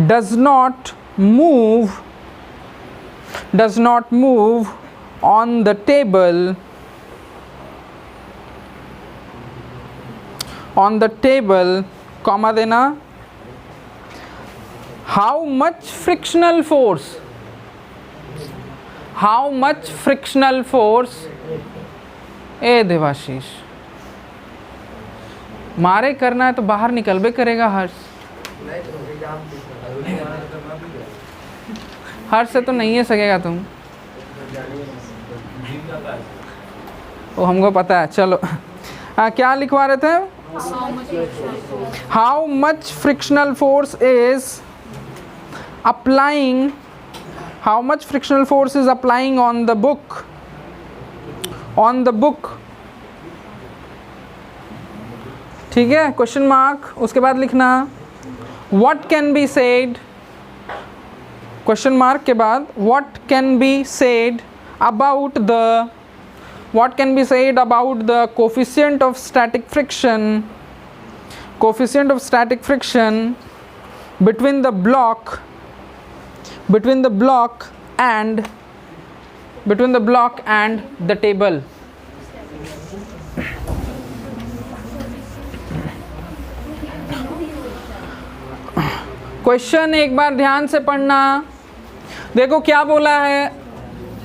does not move on the table, comma देना, how much frictional force ए देवाशीष, मारे करना है तो बाहर निकल बे करेगा। हर्ष से तो नहीं है सकेगा तुम, वो हमको पता है। चलो क्या लिखवा रहे थे? How much frictional force is applying on the book, ठीक है, क्वेश्चन मार्क। उसके बाद लिखना what can be said, question mark के बाद what can be said about the coefficient of static friction between the block and the table। Question एक बार ध्यान से पढ़ना। देखो क्या बोला है,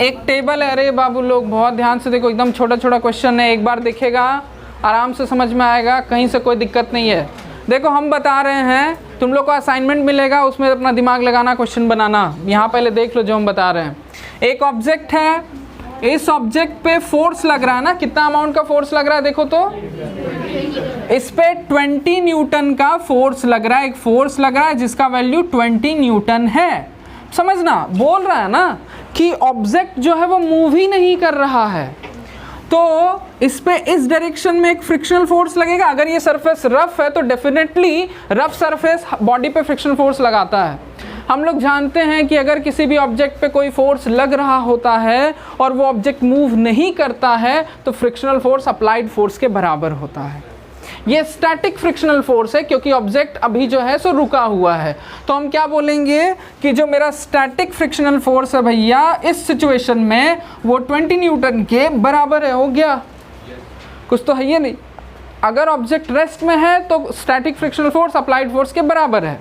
एक टेबल है। अरे बाबू लोग बहुत ध्यान से देखो, एकदम छोटा छोटा क्वेश्चन है, एक बार देखेगा आराम से समझ में आएगा, कहीं से कोई दिक्कत नहीं है। देखो हम बता रहे हैं, तुम लोग को असाइनमेंट मिलेगा, उसमें अपना दिमाग लगाना, क्वेश्चन बनाना। यहाँ पहले देख लो जो हम बता रहे हैं। एक ऑब्जेक्ट है, इस ऑब्जेक्ट पे फोर्स लग रहा है ना, कितना अमाउंट का फोर्स लग रहा है देखो तो, इस पे 20 न्यूटन का फोर्स लग रहा है। एक फोर्स लग रहा है जिसका वैल्यू 20 न्यूटन है। समझना, बोल रहा है ना कि ऑब्जेक्ट जो है वो मूव ही नहीं कर रहा है, तो इस पे इस डायरेक्शन में एक फ्रिक्शनल फोर्स लगेगा। अगर ये सरफेस रफ है तो डेफिनेटली रफ सरफेस बॉडी पे फ्रिक्शनल फोर्स लगाता है। हम लोग जानते हैं कि अगर किसी भी ऑब्जेक्ट पे कोई फोर्स लग रहा होता है और वो ऑब्जेक्ट मूव नहीं करता है तो फ्रिक्शनल फोर्स अप्लाइड फोर्स के बराबर होता है। ये स्टैटिक फ्रिक्शनल फोर्स है क्योंकि ऑब्जेक्ट अभी जो है सो रुका हुआ है। तो हम क्या बोलेंगे कि जो मेरा स्टैटिक फ्रिक्शनल फोर्स है भैया इस सिचुएशन में वो 20 न्यूटन के बराबर है। हो गया, कुछ तो है ये नहीं। अगर ऑब्जेक्ट रेस्ट में है तो static frictional force applied force के बराबर है।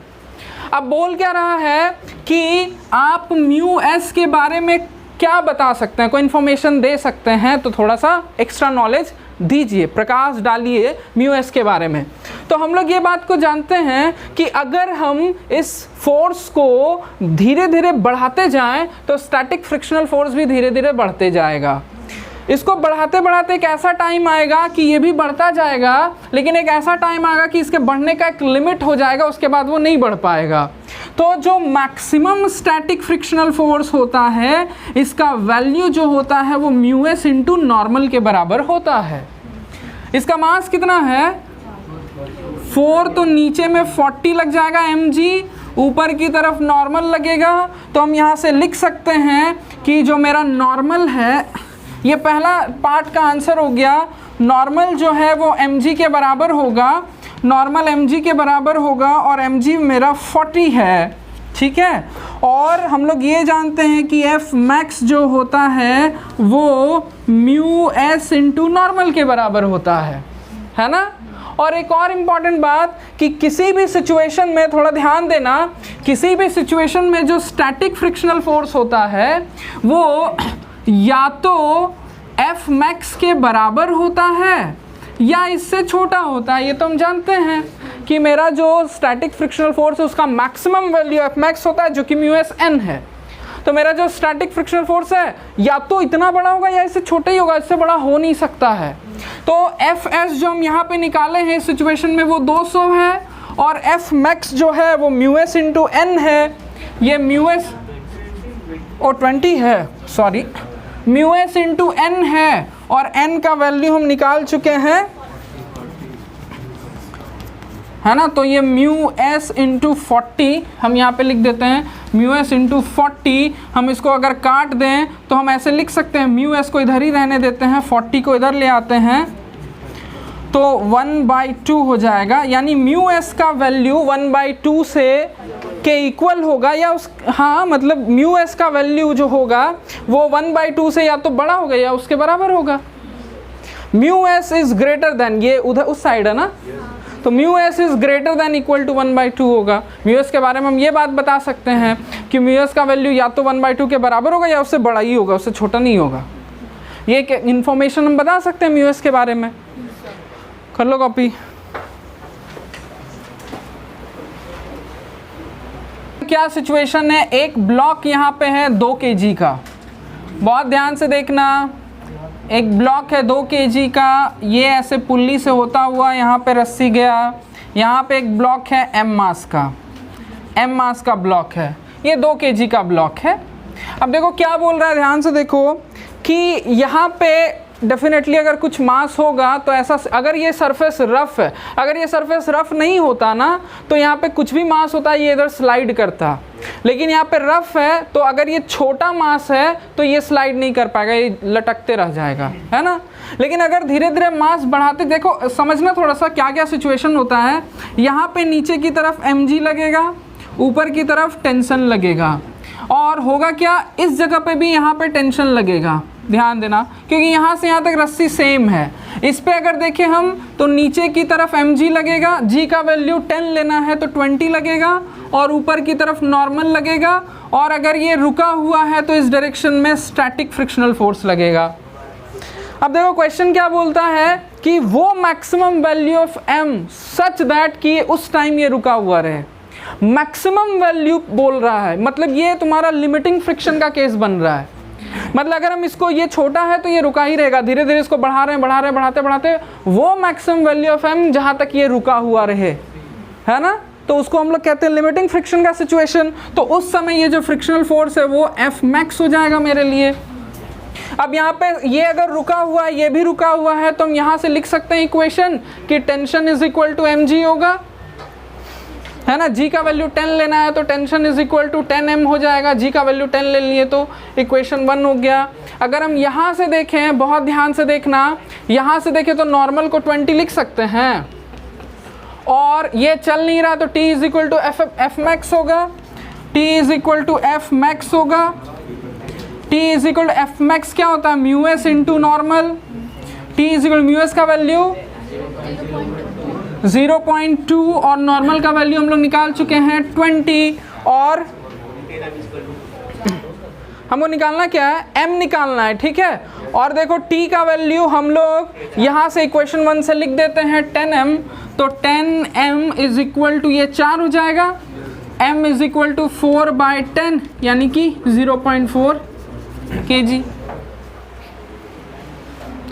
अब बोल क्या रहा है कि आप म्यू एस के बारे में क्या बता सकते हैं, कोई इन्फॉर्मेशन दे सकते हैं, तो थोड़ा सा एक्स्ट्रा नॉलेज दीजिए, प्रकाश डालिए म्यू एस के बारे में। तो हम लोग ये बात को जानते हैं कि अगर हम इस फोर्स को धीरे धीरे बढ़ाते जाएं तो स्टैटिक फ्रिक्शनल फोर्स भी धीरे धीरे बढ़ते जाएगा। इसको बढ़ाते बढ़ाते एक ऐसा टाइम आएगा कि ये भी बढ़ता जाएगा, लेकिन एक ऐसा टाइम आएगा कि इसके बढ़ने का एक लिमिट हो जाएगा, उसके बाद वो नहीं बढ़ पाएगा। तो जो मैक्सिमम स्टैटिक फ्रिक्शनल फोर्स होता है इसका वैल्यू जो होता है वो म्यू एस इंटू नॉर्मल के बराबर होता है। इसका मास कितना है 4, तो नीचे में 40 लग जाएगा mg, ऊपर की तरफ नॉर्मल लगेगा। तो हम यहाँ से लिख सकते हैं कि जो मेरा नॉर्मल है, ये पहला पार्ट का आंसर हो गया। नॉर्मल जो है वो mg के बराबर होगा, नॉर्मल mg के बराबर होगा और mg मेरा 40 है, ठीक है। और हम लोग ये जानते हैं कि एफ मैक्स जो होता है वो म्यू एस इंटू नॉर्मल के बराबर होता है ना। और एक और इम्पॉर्टेंट बात कि किसी भी सिचुएशन में, थोड़ा ध्यान देना, किसी भी सिचुएशन में जो स्टैटिक फ्रिक्शनल फोर्स होता है वो या तो एफ मैक्स के बराबर होता है या इससे छोटा होता है। ये तो हम जानते हैं कि मेरा जो स्टैटिक फ्रिक्शनल फोर्स है उसका मैक्सिमम वैल्यू एफ मैक्स होता है जो कि म्यू एस एन है। तो मेरा जो स्टैटिक फ्रिक्शनल फोर्स है या तो इतना बड़ा होगा या इससे छोटा ही होगा, इससे बड़ा हो नहीं सकता है। तो एफ एस जो हम यहाँ पे निकाले हैं इस सिचुएशन में वो 200 है, और एफ मैक्स जो है वो म्यू एस इंटू एन है। ये म्यू एस और 20 है, sorry, mu S into N है, और एन का वैल्यू हम निकाल चुके हैं, है ना। तो ये म्यू एस इंटू 40 हम यहाँ पे लिख देते हैं, म्यू एस इंटू 40। हम इसको अगर काट दें तो हम ऐसे लिख सकते हैं, म्यू एस को इधर ही रहने देते हैं, 40 को इधर ले आते हैं, तो 1/2 हो जाएगा। यानी म्यू एस का वैल्यू 1/2 से के इक्वल होगा, या उस, हाँ मतलब म्यू एस का वैल्यू जो होगा वो 1/2 से या तो बड़ा होगा या उसके बराबर होगा। Mu S is greater than, ये उधर उस साइड है ना, तो mu S is greater than equal to 1/2 होगा। म्यू एस के बारे में हम ये बात बता सकते हैं कि म्यू एस का वैल्यू या तो 1/2 के बराबर होगा या उससे बड़ा ही होगा, उससे छोटा नहीं होगा। ये इंफॉर्मेशन हम बता सकते हैं म्यू एस के बारे में। कर लो कॉपी। क्या सिचुएशन है, एक ब्लॉक यहाँ पे है 2 kg का, बहुत ध्यान से देखना। एक ब्लॉक है 2 kg का, ये ऐसे पुल्ली से होता हुआ यहाँ पे रस्सी गया, यहाँ पे एक ब्लॉक है m मास का, m मास का ब्लॉक है, ये 2 kg का ब्लॉक है। अब देखो क्या बोल रहा है, ध्यान से देखो कि यहाँ पे डेफिनेटली अगर कुछ मास होगा तो ऐसा, अगर ये सरफेस रफ है, अगर ये सरफेस रफ नहीं होता ना तो यहाँ पे कुछ भी मास होता है ये इधर स्लाइड करता, लेकिन यहाँ पे रफ है तो अगर ये छोटा मास है तो ये स्लाइड नहीं कर पाएगा, ये लटकते रह जाएगा, है ना। लेकिन अगर धीरे धीरे मास बढ़ाते, देखो समझना थोड़ा सा क्या क्या सिचुएशन होता है। यहाँ पे नीचे की तरफ mg लगेगा, ऊपर की तरफ टेंशन लगेगा, और होगा क्या, इस जगह पे भी यहाँ पे टेंशन लगेगा, ध्यान देना, क्योंकि यहाँ से यहाँ तक रस्सी सेम है। इस पे अगर देखें हम तो नीचे की तरफ mg लगेगा, g का वैल्यू 10 लेना है तो 20 लगेगा, और ऊपर की तरफ नॉर्मल लगेगा, और अगर ये रुका हुआ है तो इस डायरेक्शन में स्टैटिक फ्रिक्शनल फोर्स लगेगा। अब देखो क्वेश्चन क्या बोलता है कि वो maximum value of m such that कि उस टाइम ये रुका हुआ रहे। मैक्सिमम वैल्यू बोल रहा है, मतलब ये तुम्हारा लिमिटिंग फ्रिक्शन का केस बन रहा है। मतलब अगर हम इसको, ये छोटा है तो ये रुका ही रहेगा, धीरे धीरे इसको बढ़ा रहे हैं बढ़ाते बढ़ाते वो मैक्सिमम वैल्यू ऑफ m जहाँ तक ये रुका हुआ रहे, है ना, तो उसको हम लोग कहते हैं लिमिटिंग फ्रिक्शन का सिचुएशन। तो उस समय ये जो फ्रिक्शनल फोर्स है वो एफ मैक्स हो जाएगा मेरे लिए। अब यहाँ पे ये अगर रुका हुआ है, ये भी रुका हुआ है, तो हम यहाँ से लिख सकते हैं इक्वेशन कि tension is equal to mg होगा, है ना। g का वैल्यू 10 लेना है तो tension is equal to 10m हो जाएगा, g का वैल्यू 10 ले लिए तो इक्वेशन 1 हो गया। अगर हम यहाँ से देखें, बहुत ध्यान से देखना, यहाँ से देखें तो नॉर्मल को 20 लिख सकते हैं, और ये चल नहीं रहा तो t is equal to F max होगा, t is equal to F max होगा। t is equal to F max क्या होता है, mu S into normal. t is equal mu S का वैल्यू 0.2 और नॉर्मल का वैल्यू हम लोग निकाल चुके हैं 20, और हमको निकालना क्या है, m निकालना है, ठीक है। और देखो t का वैल्यू हम लोग यहाँ से इक्वेशन 1 से लिख देते हैं 10m, तो 10m इज इक्वल टू ये 4 हो जाएगा, m इज इक्वल टू 4/10 यानी कि 0.4 kg।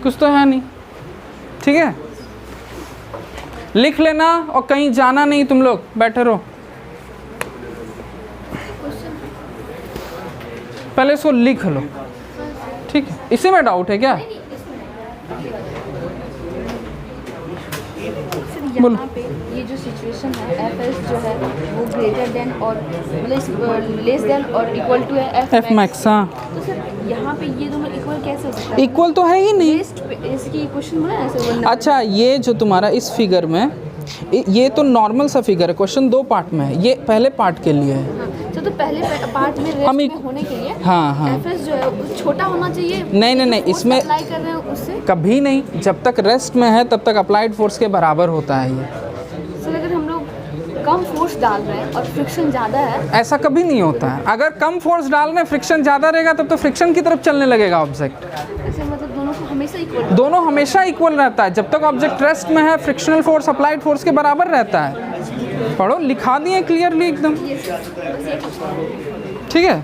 कुछ तो है नहीं, ठीक है, लिख लेना और कहीं जाना नहीं, तुम लोग बैठे रहो। पहले इसको लिख लो, ठीक है। इसी में डाउट है क्या? बोलो। ये जो सिचुएशन है एफ जो है वो ग्रेटर देन और लेस देन और इक्वल टू है एफ मैक्स। हाँ, तो सर यहाँ पे ये दोनों इक्वल कैसे हो सकता है? इक्वल तो है ही नहीं, इसकी इक्वेशन बना है ऐसे। अच्छा, ये जो तुम्हारा इस फिगर में, ये तो नॉर्मल सा फिगर है, क्वेश्चन 2 पार्ट में है, ये पहले पार्ट के लिए है। हाँ, तो पहले पार्ट में रेस्ट में होने के लिए हाँ एफएस जो है वो छोटा होना चाहिए। नहीं, इसमें अप्लाई कर रहे हैं उससे कभी नहीं, जब तक रेस्ट में है तब तक अप्लाइड फोर्स के बराबर होता है ये। सर अगर हम लोग कम फोर्स डाल रहे हैं और फ्रिक्शन ज़्यादा है, ऐसा कभी नहीं होता है। अगर कम फोर्स डाल रहे हैं, फ्रिक्शन ज़्यादा रहेगा तब तो फ्रिक्शन की तरफ चलने लगेगा ऑब्जेक्ट। ऐसे मतलब दोनों को हमेशा इक्वल। दोनों हमेशा इक्वल रहता है, जब तक ऑब्जेक्ट रेस्ट में है फ्रिक्शनल फोर्स अप्लाइड फोर्स के बराबर रहता है। पढ़ो, लिखा दिए क्लियरली एकदम, ठीक है।